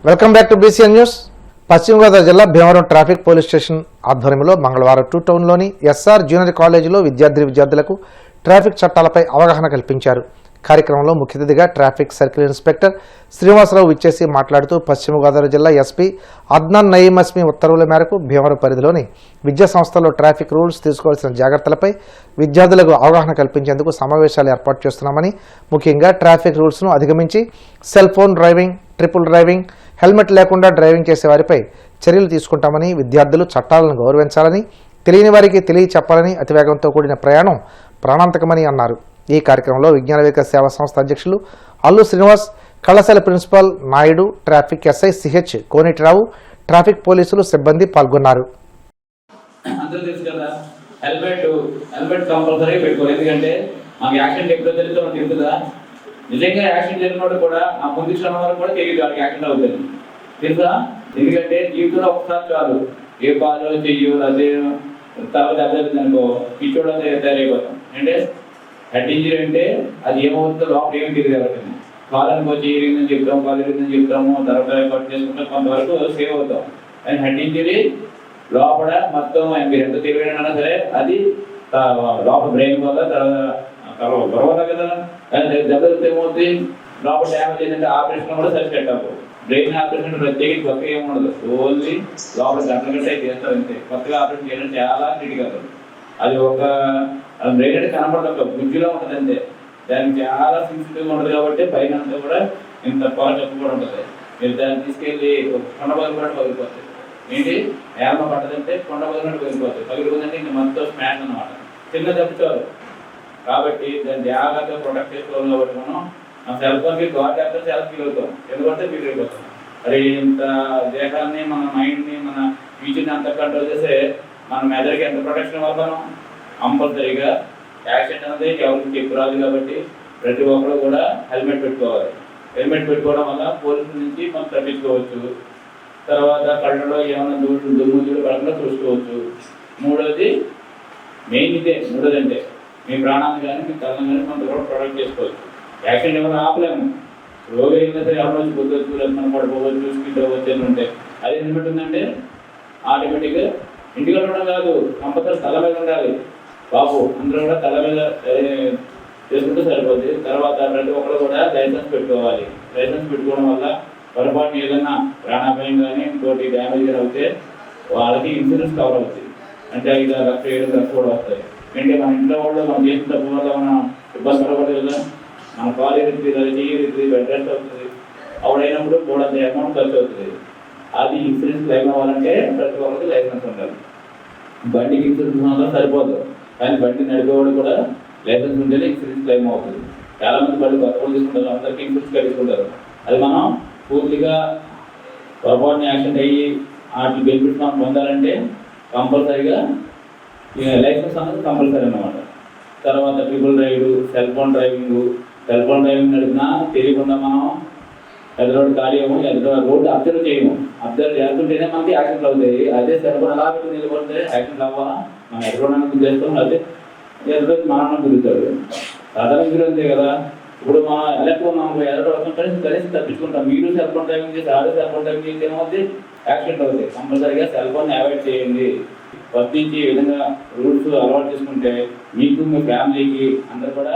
Welcome back to BCN news. పశ్చిమ గోదావరి జిల్లా Bhimavaram traffic police station ఆధ్వర్యంలో మంగళవారం టూ టౌన్లోని ఎస్ఆర్ జూనియర్ కాలేజీలో విద్యార్థులకు ట్రాఫిక్ చట్టాలపై అవగాహన కల్పించారు. కార్యక్రమంలో ముఖ్య అతిథిగా ట్రాఫిక్ సర్కిల్ ఇన్స్పెక్టర్ శ్రీనివాసరావు విచ్చేసి మాట్లాడుతూ పశ్చిమ గోదావరి జిల్లా ఎస్పీ అద్నాన్ నయీం అస్మీ ఉత్తర్వుల మేరకు భీమవరం పరిధిలోని విద్యా సంస్థల్లో ట్రాఫిక్ రూల్స్ తీసుకోవాల్సిన జాగ్రత్తలపై విద్యార్థులకు అవగాహన కల్పించేందుకు సమావేశాలు ఏర్పాటు చేస్తున్నామని, ముఖ్యంగా ట్రాఫిక్ రూల్స్ను అధిగమించి cell phone driving, triple driving, helmet లేకుండా డ్రైవింగ్ చేసే వారిపై చర్యలు తీసుకుంటామని, విద్యార్థులు చట్టాలను గౌరవించాలని, తెలియని వారికి తెలియచెప్పాలని, అతివేగంతో కూడిన ప్రయాణం ప్రాణాంతకమని అన్నారు. ఈ కార్యక్రమంలో విజ్ఞాన వేదిక సేవా సంస్థ అధ్యక్షులు అల్లు శ్రీనివాస్, కళాశాల principal Naidu, traffic SI CH Konetirao, traffic పోలీసులు సిబ్బంది పాల్గొన్నారు. హెల్మెట్ కంపల్సరీ పెట్టుకోవాలి. ఎందుకంటే మాకు యాక్సిడెంట్ ఎప్పుడో తెలిస్తే మనకు తెలుస్తుందా? నిజంగా యాక్సిడెంట్ జరిగినప్పుడు కూడా ఆ పొందించిన వరకు కూడా తెలియదు వాళ్ళకి యాక్సిడెంట్ అవుతుంది, తెలుసా? ఎందుకంటే జీవితంలో ఒకసారి చాలు, ఏ బాధలో చెయ్యు అదే తర్వాత దెబ్బతిందనుకో పిచ్చోడు తయారైపోతాం. అంటే హెడ్ ఇంజరీ అంటే అది ఏమవుతుందో లోపల ఏమి తెలియదు కాబట్టి కాలానికి వచ్చి ఏరిందని చెప్తాము, కాలు ఏరిందని చెప్తాము, తర్వాత కట్ చేసుకుంటాం, కొంతవరకు సేవ్ అవుతాం. అండ్ హెడ్ ఇంజరీ లోపల మొత్తం మీరు ఎంత తెలివైనా సరే అది లోపల బ్రెయిన్ వల్ల తర్వాత కదా దెబ్బతిస్తే ఏమవుతుంది, లోపల డ్యామేజ్ ఏంటంటే ఆపరేషన్ కూడా సరిపెట్ అవ్వదు. బ్రెయిన్ ఆపరేషన్ ప్రత్యేకించి కొత్తగా ఏముండదు, ఓన్లీ లోపల గంటల గంట చేస్తారు అంతే. కొత్తగా ఆపరేషన్ చేయడం చాలా క్రిటికల్. అది ఒక బ్రెయిన్ అంటే కనపడదు, గుజ్జులో ఉంటుంది అంతే. దానికి చాలా సెన్సిటివ్గా ఉంటుంది కాబట్టి పైన అంతా కూడా ఇంత పొల చెప్పు కూడా ఉంటుంది. మీరు దాన్ని తీసుకెళ్ళి కొండ బదులు కూడా పగిలిపోతుంది. ఏంటి ఏమ పడ్డదంటే కొండ బదులు పగిలిపోతుంది. పగిలిపోతుందంటే ఇంకా మొత్తం స్మాష్ అన్నమాట, చిన్న దెబ్బచారు. కాబట్టి దాన్ని జాగ్రత్తగా ప్రొటెక్ట్ చేసుకోవాలి. కాబట్టి మనం సెల్ ఫోన్కి గాడ్ చేస్తే చాలా ఫీల్ అవుతాం, ఎందుకంటే ఫీల్ అయిపోతాం. మరి ఇంత దేహాన్ని, మన మైండ్ని, మన ఫ్యూచర్ని అంత కంట్రోల్ చేస్తే మన మెదడుకి ఎంత ప్రొటెక్షన్ ఇవ్వాలి. కంపల్సరీగా యాక్సిడెంట్ అనేది ఎవరికి ఎక్కువ రాదు కాబట్టి ప్రతి ఒక్కరు కూడా హెల్మెట్ పెట్టుకోవాలి. హెల్మెట్ పెట్టుకోవడం వల్ల పోలీసుల నుంచి మనం తప్పించుకోవచ్చు. తర్వాత కళ్ళలో ఏమైనా దుమ్ము పడకుండా చూసుకోవచ్చు. మూడోది మెయిన్ ఇదే. మూడోది అంటే మీ ప్రాణాన్ని కానీ మీ తలను కానీ మనం కూడా ప్రొటెక్ట్ చేసుకోవచ్చు. యాక్సిడెంట్ ఎవరైనా ఆపలేము. రోగి అయినా సరే ఎవరి నుంచి పొద్దుచ్చు, మనం పడిపోవచ్చు, స్పీడ్ అవ్వచ్చు అని ఉంటాయి. అది హెల్మెట్ ఉందంటే ఆటోమేటిక్గా ఇంటికి ఉండడం కాదు, కంపల్సరీ తల మీద ఉండాలి బాబు. అందరూ కూడా తల మీద చేసుకుంటే సరిపోద్ది. తర్వాత ప్రతి ఒక్కరు కూడా లైసెన్స్ పెట్టుకోవాలి. లైసెన్స్ పెట్టుకోవడం వల్ల పొరపాటున ఏదైనా ప్రాణాపాయం కానీ ఇంకోటి డ్యామేజ్ కానీ అవుతే వాళ్ళకి ఇన్సూరెన్స్ కవర్ అవుతుంది. అంటే 5 లక్షలు 7 లక్షలు కూడా వస్తాయి. అంటే మన ఇంట్లో వాళ్ళు మనం చేసిన తప్పు వల్ల మనం ఇబ్బంది పడకూడదు కదా. మన కాలు ఎరుగుతుంది, అది చెయ్యి ఎరుగుతుంది, బెడ్ రెస్ట్ అవుతుంది. అప్పుడైనప్పుడు బోర్డంత అమౌంట్ ఖర్చు అవుతుంది. అది ఇన్సూరెన్స్ క్లెయిమ్ అవ్వాలంటే ప్రతి ఒక్కరికి లైసెన్స్ ఉండాలి. బండికి ఇన్సూరెన్స్ వల్ల సరిపోదు, కానీ బండి నడిపేవాడు కూడా లైసెన్స్ ఉంటేనే ఇన్సూరెన్స్ క్లెయిమ్ అవుతుంది. చాలామంది బండి కొత్తగా తీసుకుంటారు, అందరికీ ఇన్సూరెన్స్ కట్టించుకుంటారు. అది మనం పూర్తిగా పొరపాటుని యాక్సిడెంట్ అయ్యి వాటి బెనిఫిట్స్ మనం పొందాలంటే కంపల్సరీగా లైసెన్స్ అనేది కంపల్సరీ అన్నమాట. తర్వాత triple drive, cell phone driving నడిపినా తెలియకుండా మనం ఎదురోడు ఖాళీ అవ్వము, రోడ్డు అబ్జర్వ్ చేయము. అబ్జర్వ్ చేస్తుంటేనే మనకి యాక్సిడెంట్లు అవుతాయి. అదే సెల్ ఫోన్ అలా పెట్టి నిలబడితే యాక్సిడెంట్ అవ్వాలా, మనం ఎదురోడానికి చేస్తాం, అదే ఎదురు మనం తిరుగుతాడు. సాధారణ మీరు అంతే కదా. ఇప్పుడు మనం ఎలక్ట్రిక్ మనం ఎదురు వస్తుంటే కలిసి తప్పించుకుంటాం. మీరు సెల్ ఫోన్ డ్రైవింగ్ చేసి ఆడే సెల్ ఫోన్ డ్రైవింగ్ చేసి ఏమవుతుంది, యాక్సిడెంట్ అవుతాయి. కంపల్సరీగా సెల్ ఫోన్ అవాయిడ్ చేయండి. వర్తించి ఈ విధంగా రూల్స్ అలవాటు చేసుకుంటే మీకు, మీ ఫ్యామిలీకి అందరూ కూడా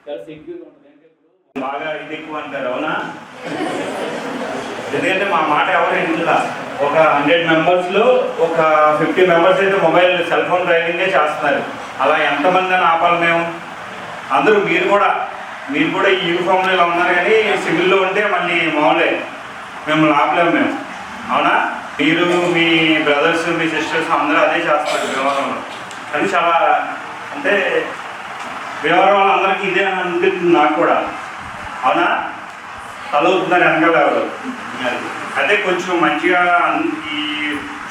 చాలా సెక్యూర్గా ఉంటుంది. బాగా ఇది ఎక్కువ అంటారు, అవునా? ఎందుకంటే మా మాట ఎవరు ఇంట్లో ఒక 100 మెంబర్స్లో ఒక 50 మెంబర్స్ అయితే మొబైల్ సెల్ ఫోన్ డ్రైవింగే చేస్తున్నారు. అలా ఎంతమంది అని ఆపాలి మేము? అందరూ మీరు కూడా ఈ యూనిఫామ్లో ఇలా ఉన్నారు, కానీ సివిల్లో ఉంటే మళ్ళీ మామూలే, మిమ్మల్ని ఆపలేము మేము, అవునా? మీరు, మీ బ్రదర్స్, మీ సిస్టర్స్ అందరూ అదే చేస్తారు భీమవరంలో. కానీ చాలా అంటే భీమవరం వాళ్ళందరికీ ఇదే అని అనిపిస్తుంది నాకు కూడా, అవునా? చదువుతున్నారు వెనకాల ఎవరు. అదే కొంచెం మంచిగా ఈ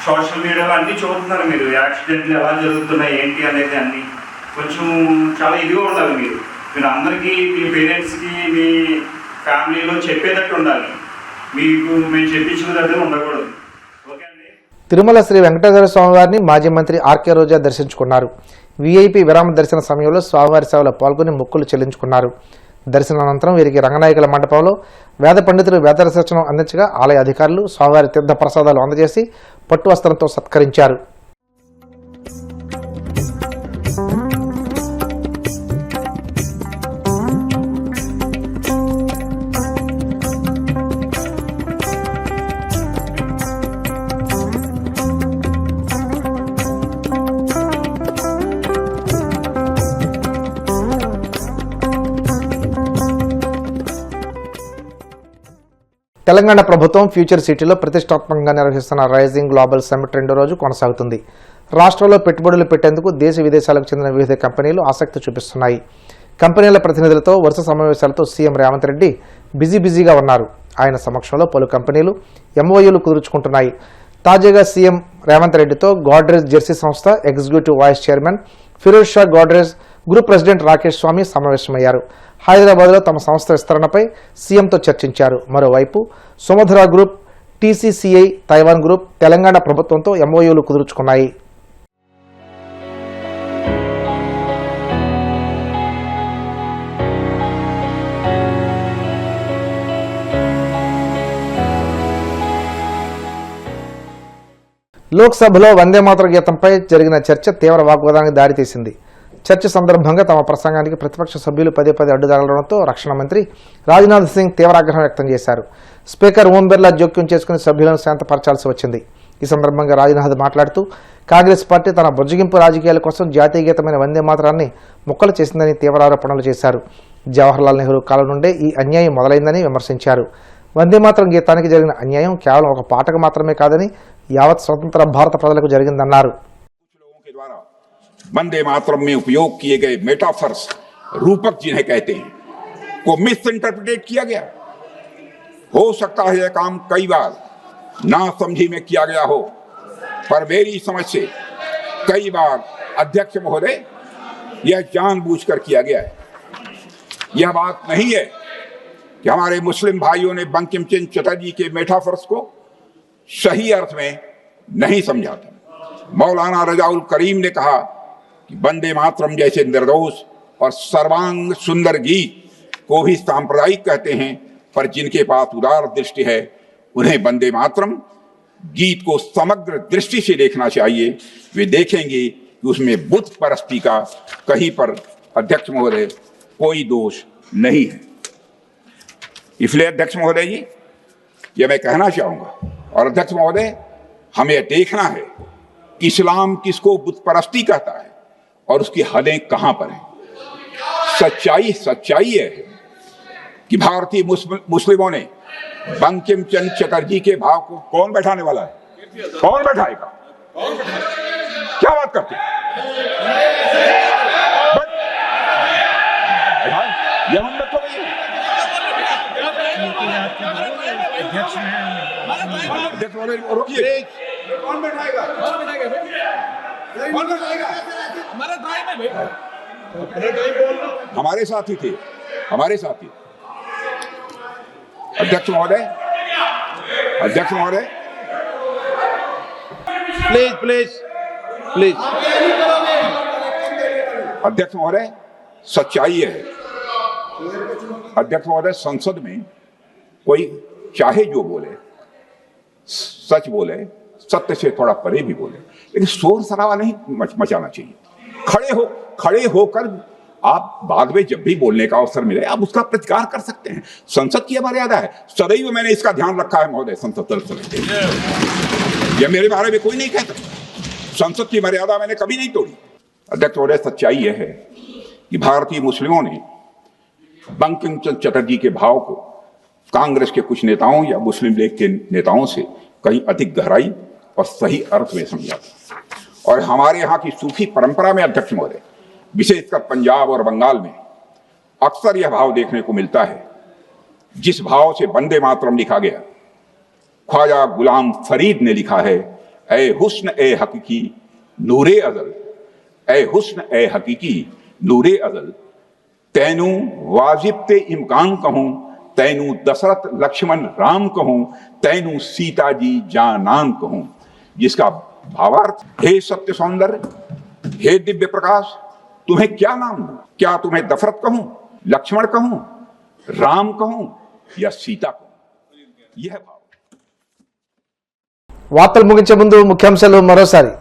సోషల్ మీడియాలో అన్నీ చూస్తున్నారు మీరు, యాక్సిడెంట్లు ఎలా జరుగుతున్నాయి ఏంటి అనేది అన్నీ కొంచెం చాలా ఇదిగా ఉండాలి. మీరు అందరికీ, మీ పేరెంట్స్కి, మీ ఫ్యామిలీలో చెప్పేటట్టు ఉండాలి. మీకు మేము చెప్పించుకునేటట్టు ఉండకూడదు. ఓకే అండి. తిరుమల శ్రీ వెంకటేశ్వర స్వామివారిని మాజీ మంత్రి ఆర్కే రోజా దర్శించుకున్నారు. వీఐపీ విరామ దర్శన సమయంలో స్వామివారి సేవలో పాల్గొని మొక్కులు చెల్లించుకున్నారు. దర్శనానంతరం వీరికి రంగనాయకుల మండపంలో వేద పండితులు వేద రిసెప్షన్ అందించగా ఆలయ అధికారులు స్వామివారి తీర్థ ప్రసాదాలు అందజేసి పట్టు వస్త్రంతో సత్కరించారు. తెలంగాణ ప్రభుత్వం ఫ్యూచర్ సిటీలో ప్రతిష్టాత్మకంగా నిర్వహిస్తున్న రైజింగ్ గ్లోబల్ సమ్మిట్ రెండో రోజు కొనసాగుతుంది. రాష్ట్రంలో పెట్టుబడులు పెట్టేందుకు దేశ విదేశాలకు చెందిన వివిధ కంపెనీలు ఆసక్తి చూపిస్తున్నాయి. కంపెనీల ప్రతినిధులతో వరుస సమావేశాలతో సీఎం రేవంత్ రెడ్డి బిజీగా ఉన్నారు. ఆయన సమక్షంలో పలు కంపెనీలు ఎంఓయూలు కుదుర్చుకుంటున్నాయి. తాజాగా సీఎం రేవంత్ రెడ్డితో గోడ్రేజ్ జెర్సీ సంస్థ executive vice chairman Firoz Shah Godrej group president Rakesh Swamy సమావేశమయ్యారు. హైదరాబాద్లో తమ సంస్థ విస్తరణపై సీఎంతో చర్చించారు. మరోవైపు Sumadhura group, TCCI, Taiwan group Telangana ప్రభుత్వంతో ఎంఓయూలు కుదుర్చుకున్నాయి. లోక్సభలో వందే మాతర గీతంపై జరిగిన చర్చ తీవ్ర వాగ్వాదానికి దారితీసింది. చర్చ సందర్భంగా తమ ప్రసంగానికి ప్రతిపక్ష సభ్యులు పదే అడ్డు తగలడంతో రక్షణ మంత్రి రాజ్నాథ్ సింగ్ తీవ్ర ఆగ్రహం వ్యక్తం చేశారు. స్పీకర్ ఓం బిర్లా జోక్యం చేసుకుని సభ్యులను శాంతపరచాల్సి వచ్చింది. ఈ సందర్భంగా రాజ్నాథ్ మాట్లాడుతూ కాంగ్రెస్ పార్టీ తన బుజ్జగింపు రాజకీయాల కోసం జాతీయ గీతమైన వందే మాతరాన్ని ముక్కలు చేసిందని తీవ్ర ఆరోపణలు చేశారు. జవహర్లాల్ నెహ్రూ కాలం నుండే ఈ అన్యాయం మొదలైందని విమర్శించారు. వందే మాతరం గీతానికి జరిగిన అన్యాయం కేవలం ఒక పాటకు మాత్రమే కాదని యావత్ స్వతంత్ర భారత ప్రజలకు జరిగిందన్నారు. वंदे मातरम में उपयोग किए गए मेटाफर्स, रूपक जिन्हें कहते हैं, को मिस इंटरप्रिटेट किया गया। हो सकता है यह काम कई बार ना समझी में किया गया हो, पर मेरी समझ से कई बार अध्यक्ष महोदय यह जानबूझकर किया गया है। यह बात नहीं है कि हमारे मुस्लिम भाइयों ने बंकिम चंद्र चटर्जी के मेटाफर्स को सही अर्थ में नहीं समझा था। मौलाना रजाउल करीम ने कहा कि वंदे मातरम जैसे निर्दोष और सर्वांग सुंदर गीत को भी सांप्रदायिक कहते हैं, पर जिनके पास उदार दृष्टि है उन्हें वंदे मातरम गीत को समग्र दृष्टि से देखना चाहिए। वे देखेंगे कि उसमें बुत परस्ती का कहीं पर अध्यक्ष महोदय कोई दोष नहीं है। इसलिए अध्यक्ष महोदय जी, यह मैं कहना चाहूंगा, और अध्यक्ष महोदय हमें देखना है कि इस्लाम किसको बुत परस्ती कहता है और उसकी हदें कहां पर हैं। सच्चाई है कि भारतीय मुस्लिमों ने बंकिम चंद्र चटर्जी के भाव को कौन बैठाने वाला है? कौन बैठाएगा? क्या बात करते हैं? कौन बैठाएगा? हमारे साथी थे, हमारे साथी। अध्यक्ष महोदय, प्लीज अध्यक्ष महोदय, सच्चाई है अध्यक्ष महोदय, संसद में कोई चाहे जो बोले, सच बोले, सत्य से थोड़ा परे भी बोले, लेकिन शोर शराबा नहीं मचाना चाहिए। खड़े होकर आप बाद में जब भी बोलने का अवसर मिले आप उसका प्रतिकार कर सकते हैं। संसद की मर्यादा है, सदैव मैंने इसका ध्यान रखा है महोदय। संसद यह मेरे बारे में कोई नहीं कहता, संसद की मर्यादा मैंने कभी नहीं तोड़ी। अध्यक्ष महोदय, सच्चाई यह है कि भारतीय मुस्लिमों ने बंकिम चंद्र चटर्जी के भाव को कांग्रेस के कुछ नेताओं या मुस्लिम लीग के नेताओं से कहीं अधिक गहराई और सही अर्थ में समझा था। और हमारे यहाँ की सूफी परंपरा में अध्यक्ष महोदय, विशेषकर पंजाब और बंगाल में अक्सर यह भाव देखने को मिलता है। जिस भाव से वंदे मातरम लिखा गया, ख्वाजा गुलाम फरीद ने लिखा है, ए हुस्न ए हकीकी नूरे अजल, ए हुस्न ए हकीकी नूरे अजल, तैनू वाजिब ते इम्कान कहूं, तैनू दशरथ लक्ष्मण राम कहूं, तैनू सीता जी जानान कहूं। जिसका भावार्थ, हे सत्य सौंदर्य, हे दिव्य प्रकाश, तुम्हें क्या नाम दूं? क्या तुम्हें दशरथ कहूं, लक्ष्मण कहूं राम कहूं या सीता कहूं, यह भाव। వార్తలు ముగించే ముందు ముఖ్యాంశాలు మరోసారి.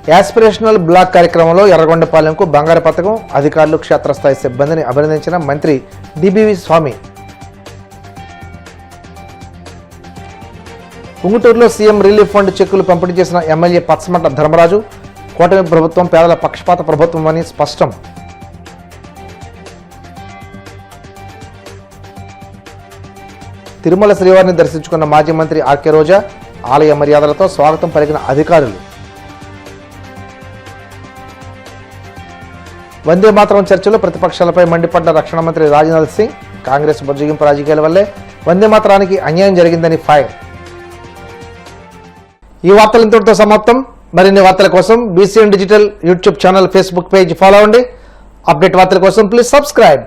యాస్పిరేషనల్ బ్లాక్ కార్యక్రమంలో ఎర్రగొండపాలెంకు బంగారు పథకం, అధికారులు క్షేత్రస్థాయి సిబ్బందిని అభినందించిన మంత్రి డిబివి స్వామి. ఉంగుటూరులో సీఎం రిలీఫ్ ఫండ్ చెక్కులు పంపిణీ చేసిన ఎమ్మెల్యే పచ్చమట ధర్మరాజు. కూటమి ప్రభుత్వం పేదల పక్షపాత ప్రభుత్వం అని స్పష్టం. తిరుమల శ్రీవారిని దర్శించుకున్న మాజీ మంత్రి ఆర్కే రోజా. ఆలయ మర్యాదలతో స్వాగతం పలికిన అధికారులు. వందే మాతరం చర్చలో ప్రతిపక్షాలపై మండిపడ్డ రక్షణ మంత్రి రాజ్నాథ్ సింగ్. కాంగ్రెస్ బుజ్జగింపు రాజకీయాల వల్లే వందే మాతరానికి అన్యాయం జరిగిందని ఫైర్. ఈ వార్తలు ఇంతటితో సమాప్తం. మరిన్ని వార్తల కోసం BCN digital YouTube channel, Facebook page follow అవ్వండి. అప్డేట్ వార్తల కోసం ప్లీజ్ సబ్స్క్రైబ్.